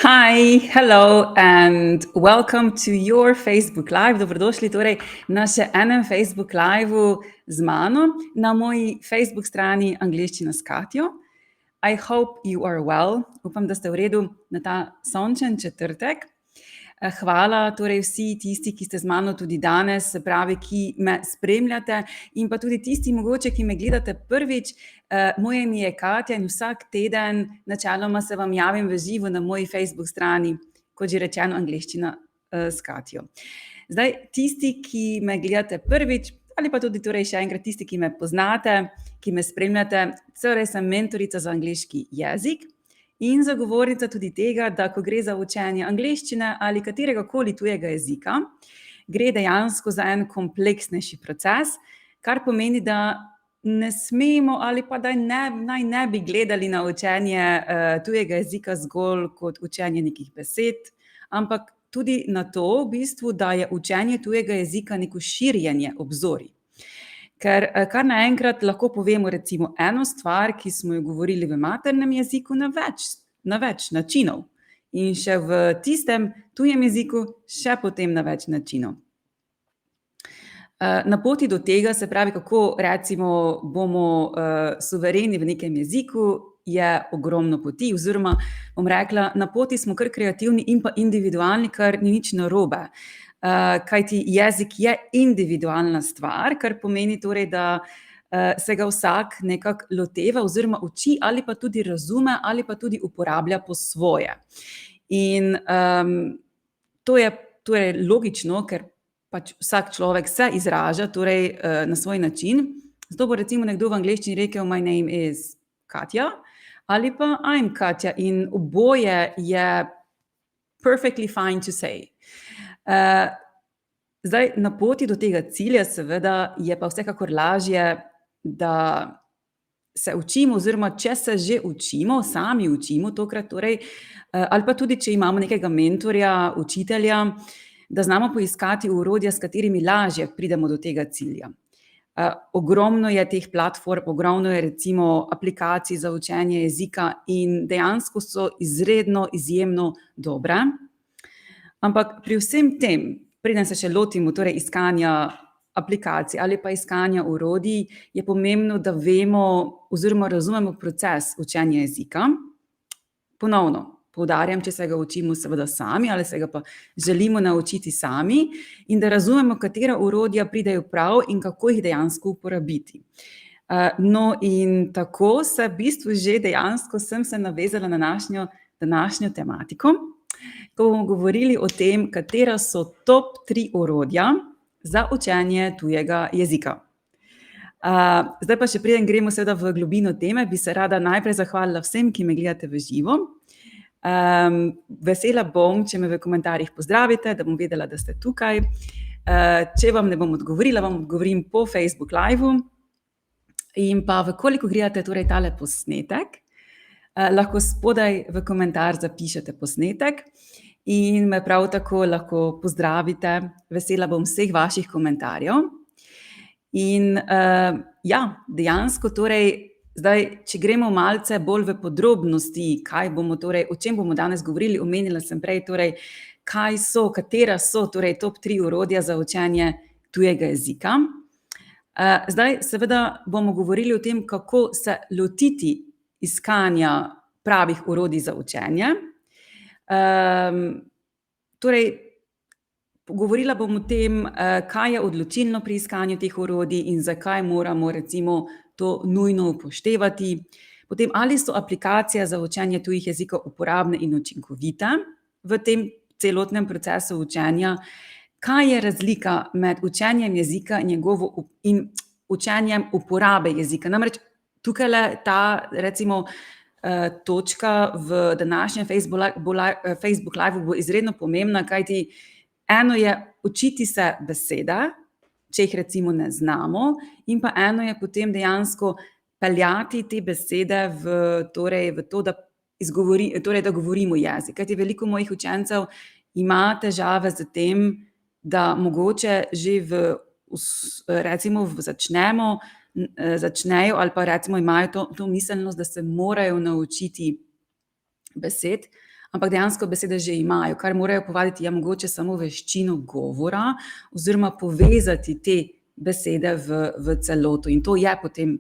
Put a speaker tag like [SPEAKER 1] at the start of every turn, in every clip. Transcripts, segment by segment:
[SPEAKER 1] Hi, hello, and welcome to your Facebook Live. Dobrodošli torej na še enem Facebook Liveu z mano na moji Facebook strani Angleščina s Katjo. I hope you are well. Upam, da ste v redu na ta sončen četrtek. Hvala torej vsi tisti, ki ste z mano tudi danes, se pravi, ki me spremljate in pa tudi tisti mogoče, ki me gledate prvič. Moje ime je Katja in vsak teden načeloma se vam javim v živo na moji Facebook strani, kot že rečeno, Angleščina s Katjo. Zdaj, tisti, ki me gledate prvič, ali pa tudi torej še enkrat tisti, ki me poznate, ki me spremljate, torej sem mentorica za angleški jezik in zagovornica tudi tega, da ko gre za učenje angleščine ali kateregakoli tujega jezika, gre dejansko za en kompleksnejši proces, kar pomeni, da ne smemo ali pa da naj ne bi gledali na učenje tujega jezika zgolj kot učenje nekih besed, ampak tudi na to, v bistvu, da je učenje tujega jezika neko širjenje obzorij. Ker kar naenkrat lahko povemo recimo eno stvar, ki smo jo govorili v maternem jeziku na več načinov. In še v tistem tujem jeziku še potem na več načinov. Na poti do tega, se pravi, kako recimo bomo suvereni v nekem jeziku, je ogromno poti, oziroma bom rekla, na poti smo kar kreativni in pa individualni, kar ni nič narobe. Kajti jezik je individualna stvar, kar pomeni torej, da se ga vsak nekako loteva oziroma uči ali pa tudi razume ali pa tudi uporablja po svoje. In to je torej logično, ker pač vsak človek se izraža torej na svoj način. Zato bo recimo nekdo v angleščini rekel my name is Katja ali pa I'm Katja in oboje je perfectly fine to say. Zdaj, na poti do tega cilja seveda je pa vsekakor lažje, da se učimo oziroma če se že učimo, sami učimo tokrat torej, ali pa tudi, če imamo nekega mentorja, učitelja, da znamo poiskati orodja, s katerimi lažje pridemo do tega cilja. Ogromno je teh platform, ogromno je recimo aplikacij za učenje jezika in dejansko so izjemno dobre. Ampak pri vsem tem, preden se še lotimo torej iskanja aplikacij ali pa iskanja orodij, je pomembno, da vemo oziroma razumemo proces učenja jezika. Ponovno poudarjam, če se ga učimo seveda sami ali se ga pa želimo naučiti sami in da razumemo, katera orodja pridejo prav in kako jih dejansko uporabiti. No, in tako se v bistvu že dejansko sem se navezala na današnjo tematiko, ko bomo govorili o tem, katera so top 3 orodja za učenje tujega jezika. Zdaj pa še preden gremo seveda v globino teme, bi se rada najprej zahvalila vsem, ki me gledate v živo. Vesela bom, če me v komentarjih pozdravite, da bom vedela, da ste tukaj. Če vam ne bom odgovorila, vam odgovorim po Facebook Liveu. In pa vkoliko gledate torej tale posnetek, lahko spodaj v komentar zapišete posnetek in me prav tako lahko pozdravite. Vesela bom vseh vaših komentarjev. In dejansko torej, zdaj, če gremo malce bolj v podrobnosti, o čem bomo danes govorili, omenila sem prej torej, katera so torej top 3 orodja za učenje tujega jezika. Zdaj, seveda bomo govorili o tem, kako se lotiti iskanja pravih orodij za učenje. Torej, govorila bom o tem, kaj je odločilno pri iskanju teh orodij in zakaj moramo recimo to nujno upoštevati. Potem, ali so aplikacije za učenje tujih jezikov uporabne in učinkovite v tem celotnem procesu učenja. Kaj je razlika med učenjem jezika in učenjem uporabe jezika? Namreč tukajle ta recimo točka v današnjem Facebook Liveu bo izredno pomembna, kajti eno je učiti se besede, če jih recimo ne znamo, in pa eno je potem dejansko peljati te besede v to, da govorimo jezik. Kajti veliko mojih učencev ima težave s tem, da mogoče že začnejo ali pa recimo imajo to miselnost, da se morajo naučiti besed, ampak dejansko besede že imajo, kar morajo povaditi, je mogoče samo veščino govora oziroma povezati te besede v celoto. In to je potem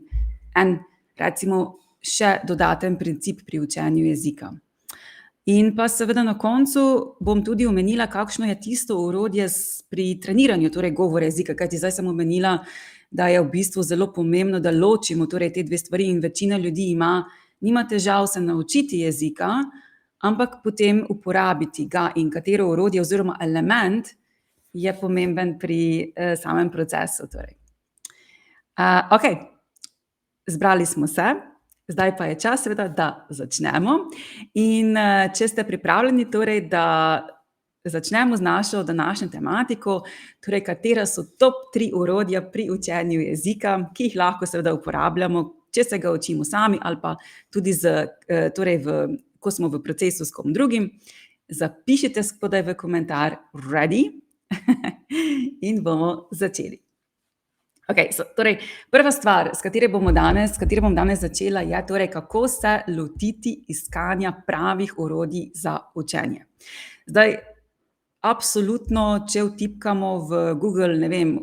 [SPEAKER 1] en, recimo, še dodaten princip pri učenju jezika. In pa seveda na koncu bom tudi omenila, kakšno je tisto orodje pri treniranju, torej govora jezika, kajti zdaj sem omenila, da je v bistvu zelo pomembno, da ločimo torej te dve stvari in večina ljudi nima težav se naučiti jezika, ampak potem uporabiti ga in katero orodje oziroma element je pomemben pri samem procesu. Torej. Okej, zbrali smo se. Zdaj pa je čas, seveda, da začnemo. In če ste pripravljeni, torej, da začnemo z našo današnjo tematiko, torej, katera so top 3 orodja pri učenju jezika, ki jih lahko seveda uporabljamo, če se ga učimo sami ali pa tudi torej ko smo v procesu s kom drugim. Zapišite spodaj v komentar ready in bomo začeli. Torej, prva stvar, s katero bom danes začela, je torej, kako se lotiti iskanja pravih orodij za učenje. Zdaj, absolutno, če vtipkamo v Google, ne vem,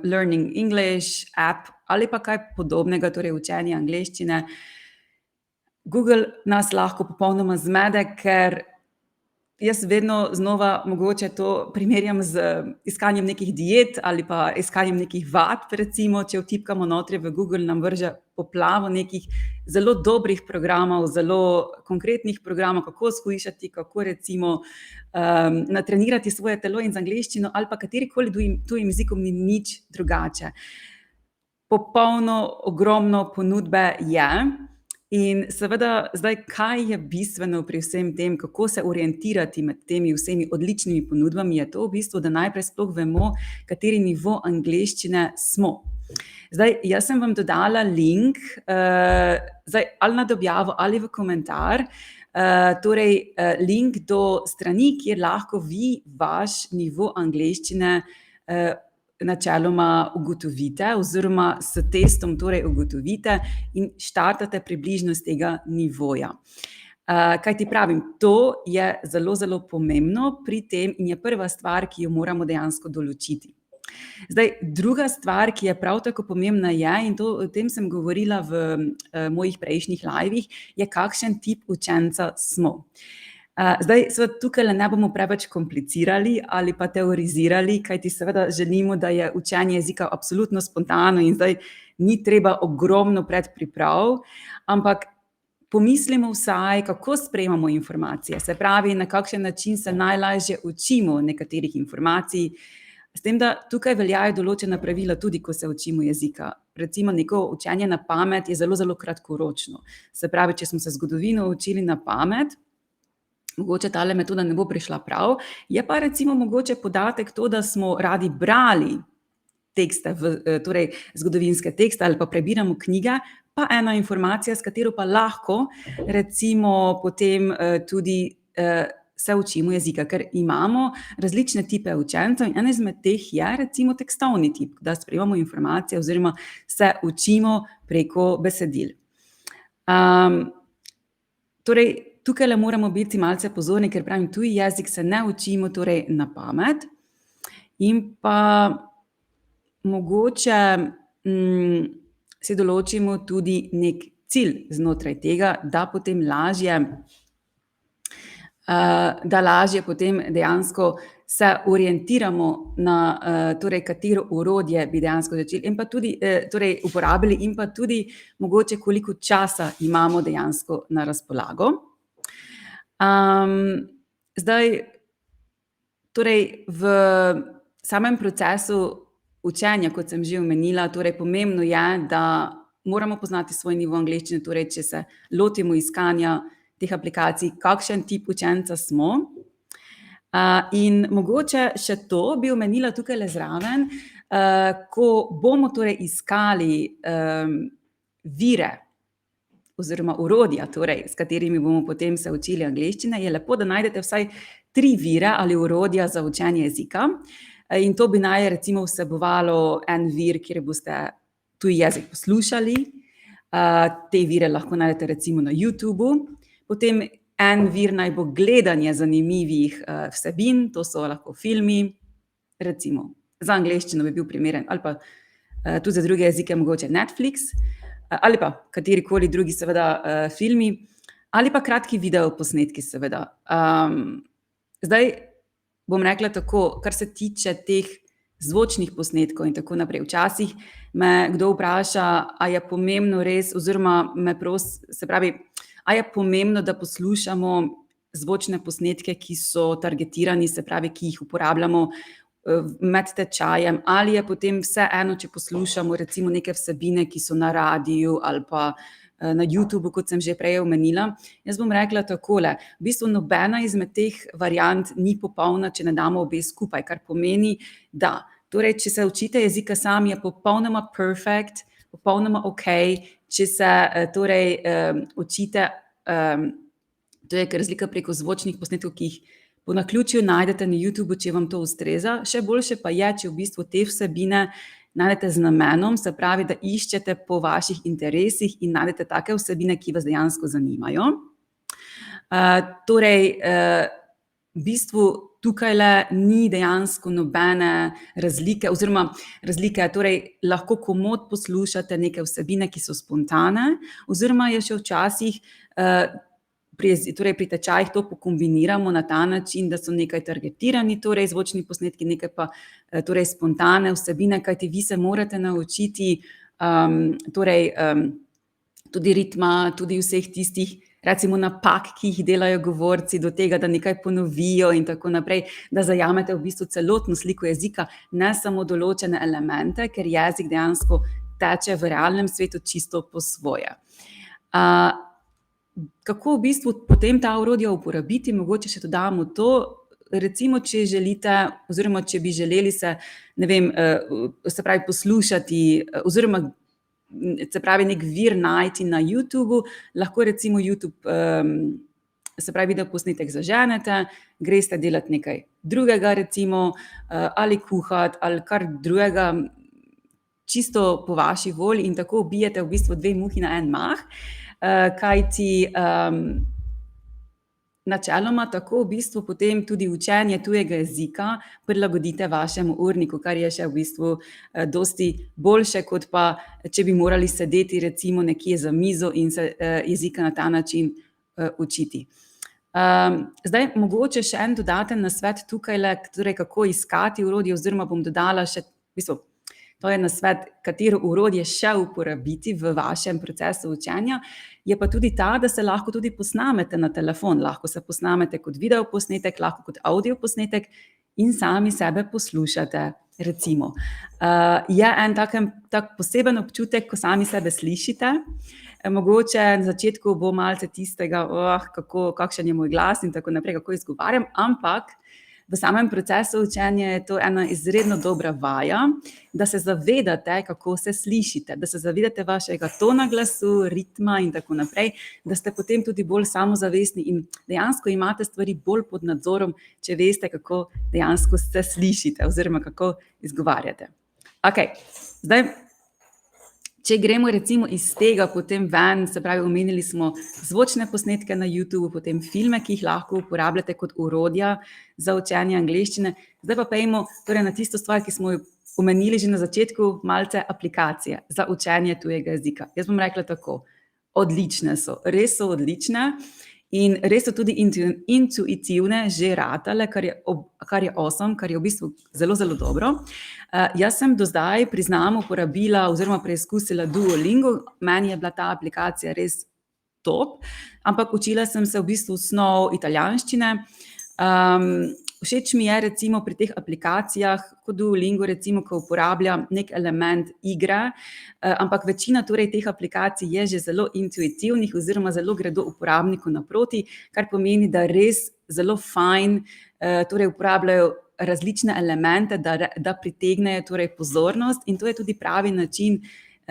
[SPEAKER 1] Learning English app ali pa kaj podobnega, torej učenje angleščine, Google nas lahko popolnoma zmede, ker jaz vedno znova mogoče to primerjam z iskanjem nekih diet ali pa iskanjem nekih vadb, recimo, če vtipkamo notri v Google, nam vrže poplavo nekih zelo dobrih programov, zelo konkretnih programov, kako shujšati, kako recimo natrenirati svoje telo in z angleščino ali pa katerikoli tujim jezikom ni nič drugače. Popolno, ogromno ponudbe je. In seveda, zdaj, kaj je bistveno pri vsem tem, kako se orientirati med temi vsemi odličnimi ponudbami, je to v bistvu, da najprej sploh vemo, kateri nivo angleščine smo. Zdaj, jaz sem vam dodala link, zdaj, ali nad objavo ali v komentar, torej link do strani, kjer lahko vi vaš nivo angleščine načeloma ugotovite oziroma s testom torej ugotovite in štartate približno z tega nivoja. Kaj ti pravim, to je zelo, zelo pomembno pri tem in je prva stvar, ki jo moramo dejansko določiti. Zdaj, druga stvar, ki je prav tako pomembna je, in o tem sem govorila v mojih prejšnjih livih, je kakšen tip učenca smo. Zdaj, seveda, tukaj ne bomo preveč komplicirali ali pa teorizirali, kajti seveda želimo, da je učenje jezika absolutno spontano in zdaj ni treba ogromno predpriprav, ampak pomislimo vsaj, kako sprejemamo informacije, se pravi, na kakšen način se najlažje učimo nekaterih informacij, s tem, da tukaj veljajo določena pravila tudi, ko se učimo jezika. Recimo, neko učenje na pamet je zelo, zelo kratkoročno. Se pravi, če smo se zgodovino učili na pamet, mogoče tale metoda ne bo prišla prav, je pa recimo mogoče podatek to, da smo radi brali tekste, torej zgodovinske tekste ali pa prebiramo knjige, pa ena informacija, s katero pa lahko recimo potem tudi se učimo jezika, ker imamo različne tipe učencev in ena izmed teh je recimo tekstovni tip, da sprejemamo informacije oziroma se učimo preko besedil. Torej, tukaj moramo biti malce pozorni, ker pravim, tuji jezik se ne učimo torej na pamet in pa mogoče si določimo tudi nek cilj znotraj tega, da potem lažje potem dejansko se orientiramo na torej, katero orodje bi dejansko začeli in pa tudi torej uporabili in pa tudi mogoče koliko časa imamo dejansko na razpolago. Zdaj, torej v samem procesu učenja, kot sem že omenila, torej pomembno je, da moramo poznati svoj nivo angleščine, torej če se lotimo iskanja teh aplikacij, kakšen tip učenca smo. In mogoče še to bi omenila tukaj zraven, ko bomo torej iskali vire oziroma orodja, torej, s katerimi bomo potem se učili angleščine, je lepo, da najdete vsaj 3 vire ali orodja za učenje jezika. In to bi naj recimo vsebovalo en vir, kjer boste tuji jezik poslušali. Te vire lahko najdete recimo na YouTubeu. Potem En vir naj bo gledanje zanimivih vsebin, to so lahko filmi, recimo za angleščino bi bil primeren, ali pa tudi za druge jezike mogoče Netflix, ali pa katerikoli drugi seveda filmi, ali pa kratki videoposnetki seveda. Zdaj bom rekla tako, kar se tiče teh zvočnih posnetkov in tako naprej. Včasih me kdo vpraša, a je pomembno res, oziroma se pravi, a je pomembno, da poslušamo zvočne posnetke, ki so targetirani, se pravi, ki jih uporabljamo med tečajem, ali je potem vseeno, če poslušamo recimo neke vsebine, ki so na radiju ali pa na YouTubu, kot sem že prej omenila. Jaz bom rekla takole, v bistvu nobena izmed teh variant ni popolna, če ne damo obe skupaj, kar pomeni, da torej, če se učite jezika sami, je popolnoma perfect, popolnoma okej, če se torej učite, to je razlika preko zvočnih posnetkov, ki jih po naključju najdete na YouTubu, če vam to ustreza. Še boljše pa je, če v bistvu te vsebine najdete z namenom, se pravi, da iščete po vaših interesih in najdete take vsebine, ki vas dejansko zanimajo. Torej, v bistvu tukajle ni dejansko nobene razlike, oziroma razlike, torej lahko komot poslušate neke vsebine, ki so spontane, oziroma je še včasih pri tečajih to pokombiniramo na ta način, da so nekaj targetirani, torej zvočni posnetki, nekaj pa torej spontane vsebine, kajti vi se morate naučiti tudi ritma, tudi vseh tistih recimo napak, ki jih delajo govorci, do tega, da nekaj ponovijo in tako naprej, da zajamete v bistvu celotno sliko jezika, ne samo določene elemente, ker jezik dejansko teče v realnem svetu čisto po svoje. Kako v bistvu potem ta orodja uporabiti, mogoče še dodamo to, recimo, če želite, oziroma če bi želeli se, ne vem, se pravi poslušati, oziroma se pravi nek vir najti na YouTubu, lahko recimo YouTube, se pravi videoposnetek zaženete, greste delati nekaj drugega recimo, ali kuhati, ali kar drugega, čisto po vaši volji in tako ubijete v bistvu dve muhi na en mah. Kajti načeloma tako v bistvu potem tudi učenje tujega jezika prilagodite vašemu urniku, kar je še v bistvu dosti boljše, kot pa če bi morali sedeti recimo nekje za mizo in se jezika na ta način učiti. Zdaj, mogoče še en dodaten nasvet tukajle, torej kako iskati orodje, oziroma bom dodala še, v bistvu, to je nasvet, katero orodje še uporabiti v vašem procesu učenja, je pa tudi ta, da se lahko tudi posnamete na telefon, lahko se posnamete kot videoposnetek, lahko kot avdioposnetek in sami sebe poslušate, recimo. Je en tak poseben občutek, ko sami sebe slišite, mogoče na začetku bo malce tistega, kakšen je moj glas in tako naprej, kako izgovarjam, ampak v samem procesu učenja je to ena izredno dobra vaja, da se zavedate, kako se slišite, da se zavedate vašega tona glasu, ritma in tako naprej, da ste potem tudi bolj samozavestni in dejansko imate stvari bolj pod nadzorom, če veste, kako dejansko se slišite oziroma kako izgovarjate. Okej, zdaj, če gremo recimo iz tega potem ven, se pravi, omenili smo zvočne posnetke na YouTubu, potem filme, ki jih lahko uporabljate kot orodja za učenje angleščine. Zdaj pa pojdimo torej na tisto stvar, ki smo jo omenili že na začetku, malce aplikacije za učenje tujega jezika. Jaz bom rekla tako, odlične so, res so odlične in res so tudi intuitivne, že ratale, kar je awesome, kar je v bistvu zelo, zelo dobro. Jaz sem do zdaj, priznam, uporabila oziroma preizkusila Duolingo, meni je bila ta aplikacija res top, ampak učila sem se v bistvu osnov italijanščine. Všeč mi je recimo pri teh aplikacijah, kot Duolingo recimo, ko uporablja nek element igre, ampak večina torej teh aplikacij je že zelo intuitivnih oziroma zelo gredo uporabniku naproti, kar pomeni, da res zelo fajn torej uporabljajo različne elemente, da pritegnejo torej pozornost in to je tudi pravi način,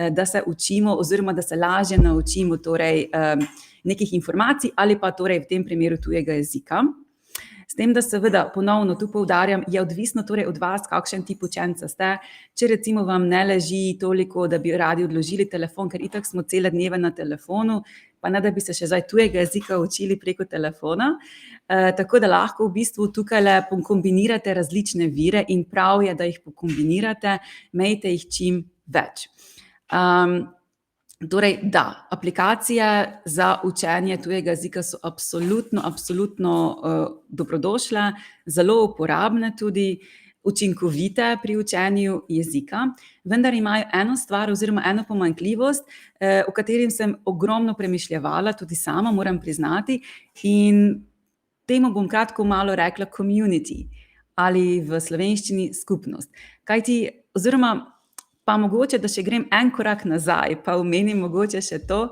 [SPEAKER 1] da se učimo oziroma da se lažje naučimo torej nekih informacij ali pa torej v tem primeru tujega jezika. S tem, da seveda ponovno tu poudarjam, je odvisno torej od vas, kakšen tip učenca ste. Če recimo vam ne leži toliko, da bi radi odložili telefon, ker itak smo cele dneve na telefonu, pa ne da bi se še zdaj tujega jezika učili preko telefona, tako da lahko v bistvu tukajle kombinirate različne vire in prav je, da jih pokombinirate, imejte jih čim več. Torej, da, aplikacije za učenje tujega jezika so absolutno dobrodošle, zelo uporabne tudi, učinkovite pri učenju jezika, vendar imajo eno stvar oziroma eno pomanjkljivost, o katerim sem ogromno premišljevala, tudi sama moram priznati, in temu bom kratko malo rekla community ali v slovenščini skupnost. Pa mogoče, da še grem en korak nazaj, pa omenim mogoče še to,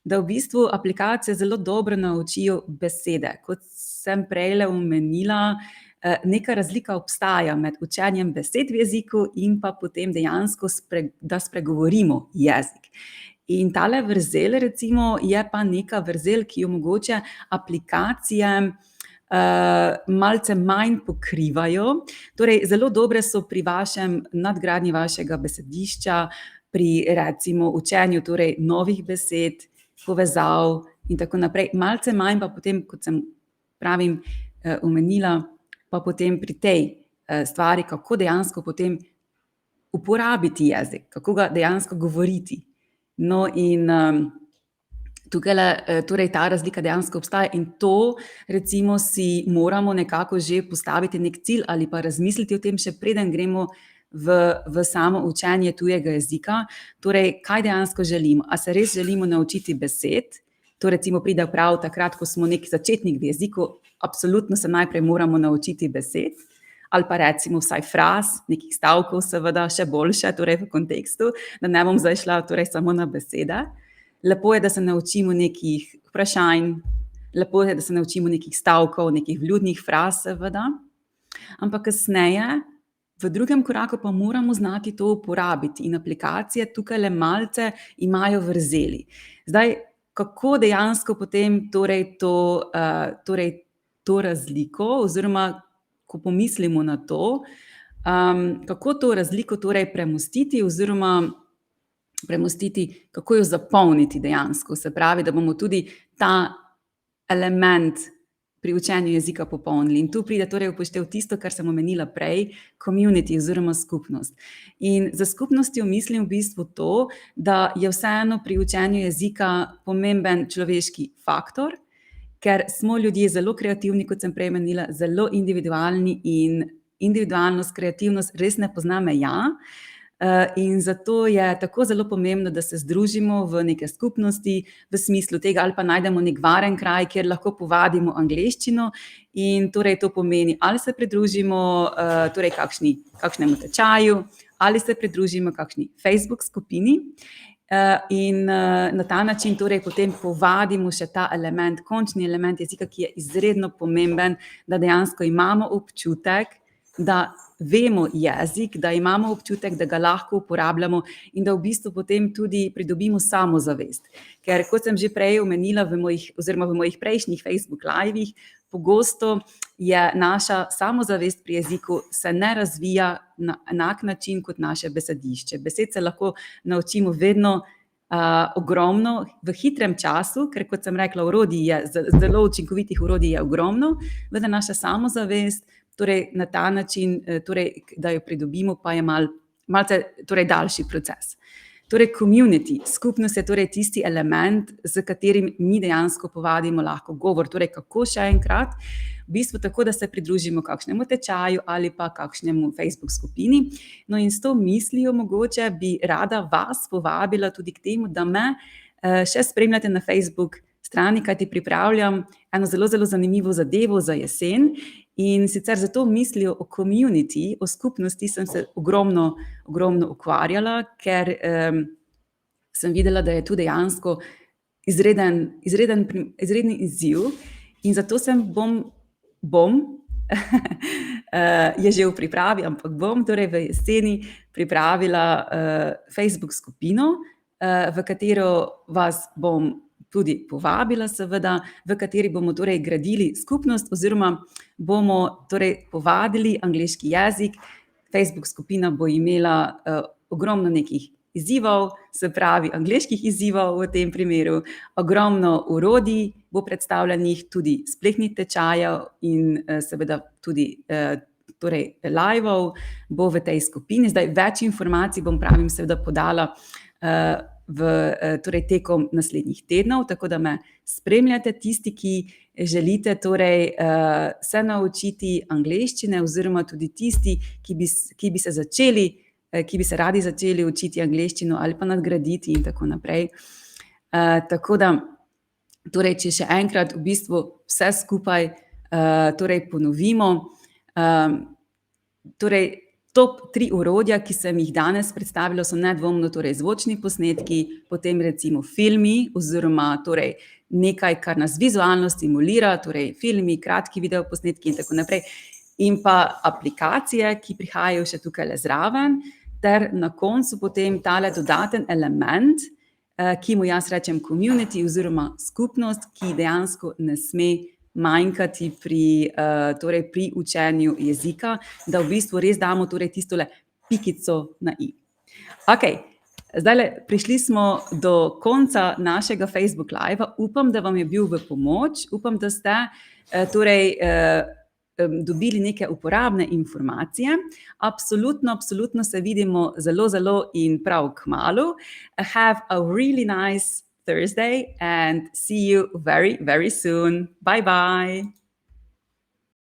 [SPEAKER 1] da v bistvu aplikacije zelo dobro naučijo besede. Kot sem prejle omenila, neka razlika obstaja med učenjem besed v jeziku in pa potem dejansko, da spregovorimo jezik. In tale vrzel, recimo, je pa neka vrzel, ki jo mogoče aplikacije malce manj pokrivajo. Torej, zelo dobre so pri nadgradnji vašega besedišča, pri recimo učenju torej novih besed, povezav in tako naprej. Malce manj pa potem, kot sem omenila, pa potem pri tej stvari, kako dejansko potem uporabiti jezik, kako ga dejansko govoriti. No in tukajle, torej ta razlika dejansko obstaja in to recimo si moramo nekako že postaviti nek cilj ali pa razmisliti o tem, še preden gremo v samo učenje tujega jezika. Torej, kaj dejansko želimo? A se res želimo naučiti besed? To recimo pride prav takrat, ko smo nek začetnik v jeziku, absolutno se najprej moramo naučiti besed, ali pa recimo vsaj fraz, nekih stavkov seveda, še boljše, torej v kontekstu, da ne bom zdaj šla torej samo na besede. Lepo je, da se naučimo nekih vprašanj, lepo je, da se naučimo nekih stavkov, nekih vljudnih fraz, seveda. Ampak kasneje, v drugem koraku pa moramo znati to uporabiti in aplikacije tukajle malce imajo vrzeli. Zdaj, kako dejansko potem torej to razliko, oziroma ko pomislimo na to, kako to razliko torej premostiti oziroma kako jo zapolniti dejansko, se pravi, da bomo tudi ta element pri učenju jezika popolnili. In tu pride torej upoštev tisto, kar sem omenila prej, community oziroma skupnost. In za skupnostjo mislim v bistvu to, da je vseeno pri učenju jezika pomemben človeški faktor, ker smo ljudje zelo kreativni, kot sem prej omenila, zelo individualni in individualnost, kreativnost res ne pozna meja. In zato je tako zelo pomembno, da se združimo v neke skupnosti, v smislu tega, ali pa najdemo nek varen kraj, kjer lahko povadimo angleščino, in torej to pomeni, ali se pridružimo torej kakšnemu tečaju, ali se pridružimo kakšni Facebook skupini, in na ta način torej potem povadimo še ta element, končni element jezika, ki je izredno pomemben, da dejansko imamo občutek, da vemo jezik, da imamo občutek, da ga lahko uporabljamo in da v bistvu potem tudi pridobimo samozavest. Ker, kot sem že prej omenila v mojih prejšnjih Facebook livih, pogosto je naša samozavest pri jeziku se ne razvija na enak način kot naše besedišče. Besed se lahko naučimo vedno ogromno v hitrem času, ker kot sem rekla, zelo učinkovitih orodij je ogromno, vendar naša samozavest, torej na ta način, torej, da jo pridobimo, pa je malce torej daljši proces. Torej, community, skupnost je torej tisti element, z katerim mi dejansko povadimo lahko govor. Torej, kako še enkrat? V bistvu tako, da se pridružimo kakšnemu tečaju ali pa kakšnemu Facebook skupini. No in s to mislijo mogoče bi rada vas povabila tudi k temu, da me še spremljate na Facebook strani, kajti pripravljam eno zelo, zelo zanimivo zadevo za jesen. In sicer za to mislijo o community, o skupnosti sem se ogromno ukvarjala, ker sem videla, da je tu dejansko izreden izziv in zato je že v pripravi, ampak bom torej v jeseni pripravila Facebook skupino, v katero vas bom tudi povabila seveda, v kateri bomo torej gradili skupnost oziroma bomo torej povadili angleški jezik. Facebook skupina bo imela ogromno nekih izzivov, se pravi angleških izzivov v tem primeru, ogromno orodij bo predstavljenih, tudi spletnih tečajev in seveda tudi torej liveov bo v tej skupini. Zdaj več informacij bom pravim seveda podala torej tekom naslednjih tednov, tako da me spremljate tisti, ki želite torej se naučiti angleščine oziroma tudi tisti, ki bi se radi začeli učiti angleščino ali pa nadgraditi in tako naprej. Tako da, torej, če še enkrat v bistvu vse skupaj torej ponovimo, torej top 3 orodja, ki sem jih danes predstavila, so nedvomno torej zvočni posnetki, potem recimo filmi oziroma torej nekaj, kar nas vizualno stimulira, torej filmi, kratki videoposnetki in tako naprej, in pa aplikacije, ki prihajajo še tukajle zraven, ter na koncu potem tale dodaten element, ki mu jaz rečem community oziroma skupnost, ki dejansko ne sme manjkati pri učenju jezika, da v bistvu res damo torej tistole pikico na i. Okej, zdajle prišli smo do konca našega Facebook livea, upam, da vam je bil v pomoč, upam, da ste torej dobili neke uporabne informacije. Absolutno se vidimo zelo in prav kmalu. Have a really nice Thursday and see you very soon. Bye bye.